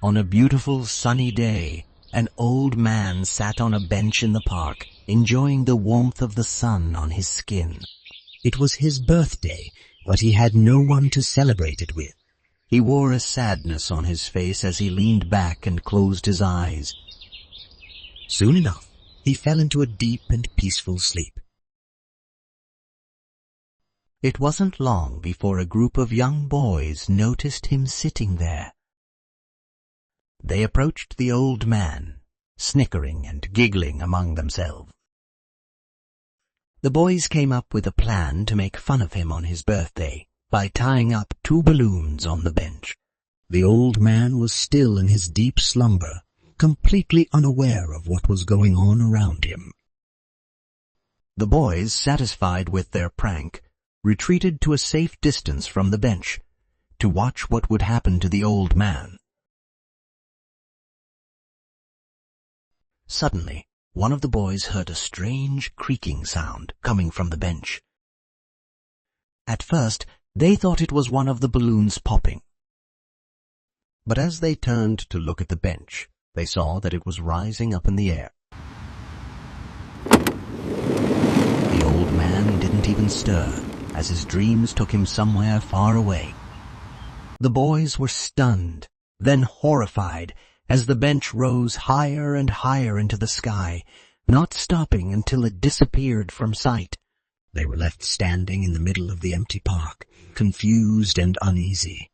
On a beautiful sunny day, an old man sat on a bench in the park, enjoying the warmth of the sun on his skin. It was his birthday, but he had no one to celebrate it with. He wore a sadness on his face as he leaned back and closed his eyes. Soon enough, he fell into a deep and peaceful sleep. It wasn't long before a group of young boys noticed him sitting there. They approached the old man, snickering and giggling among themselves. The boys came up with a plan to make fun of him on his birthday by tying up 2 balloons on the bench. The old man was still in his deep slumber, completely unaware of what was going on around him. The boys, satisfied with their prank, retreated to a safe distance from the bench to watch what would happen to the old man. Suddenly, one of the boys heard a strange creaking sound coming from the bench. At first, they thought it was one of the balloons popping. But as they turned to look at the bench, they saw that it was rising up in the air. The old man didn't even stir, as his dreams took him somewhere far away. The boys were stunned, then horrified, as the bench rose higher and higher into the sky, not stopping until it disappeared from sight. They were left standing in the middle of the empty park, confused and uneasy.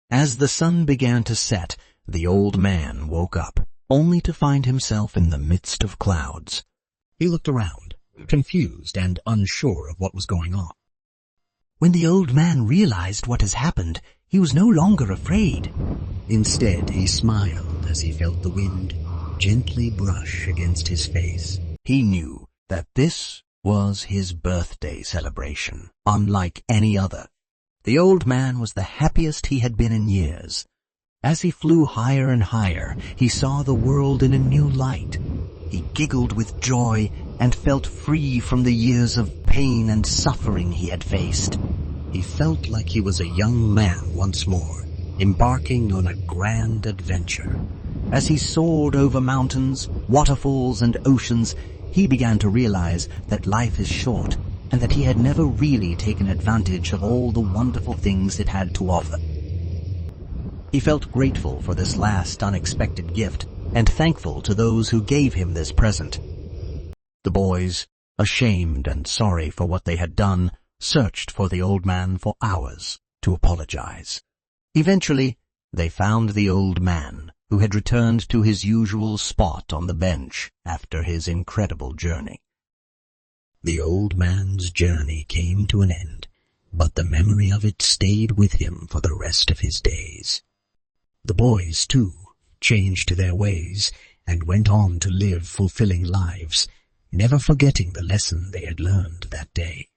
As the sun began to set, the old man woke up, only to find himself in the midst of clouds. He looked around, confused and unsure of what was going on. When the old man realized what has happened, he was no longer afraid. Instead, he smiled as he felt the wind gently brush against his face. He knew that this was his birthday celebration, unlike any other. The old man was the happiest he had been in years. As he flew higher and higher, he saw the world in a new light. He giggled with joy and felt free from the years of pain and suffering he had faced. He felt like he was a young man once more, embarking on a grand adventure. As he soared over mountains, waterfalls, and oceans, he began to realize that life is short and that he had never really taken advantage of all the wonderful things it had to offer. He felt grateful for this last unexpected gift and thankful to those who gave him this present. The boys, ashamed and sorry for what they had done, searched for the old man for hours to apologize. Eventually, they found the old man, who had returned to his usual spot on the bench after his incredible journey. The old man's journey came to an end, but the memory of it stayed with him for the rest of his days. The boys, too, changed their ways and went on to live fulfilling lives, never forgetting the lesson they had learned that day.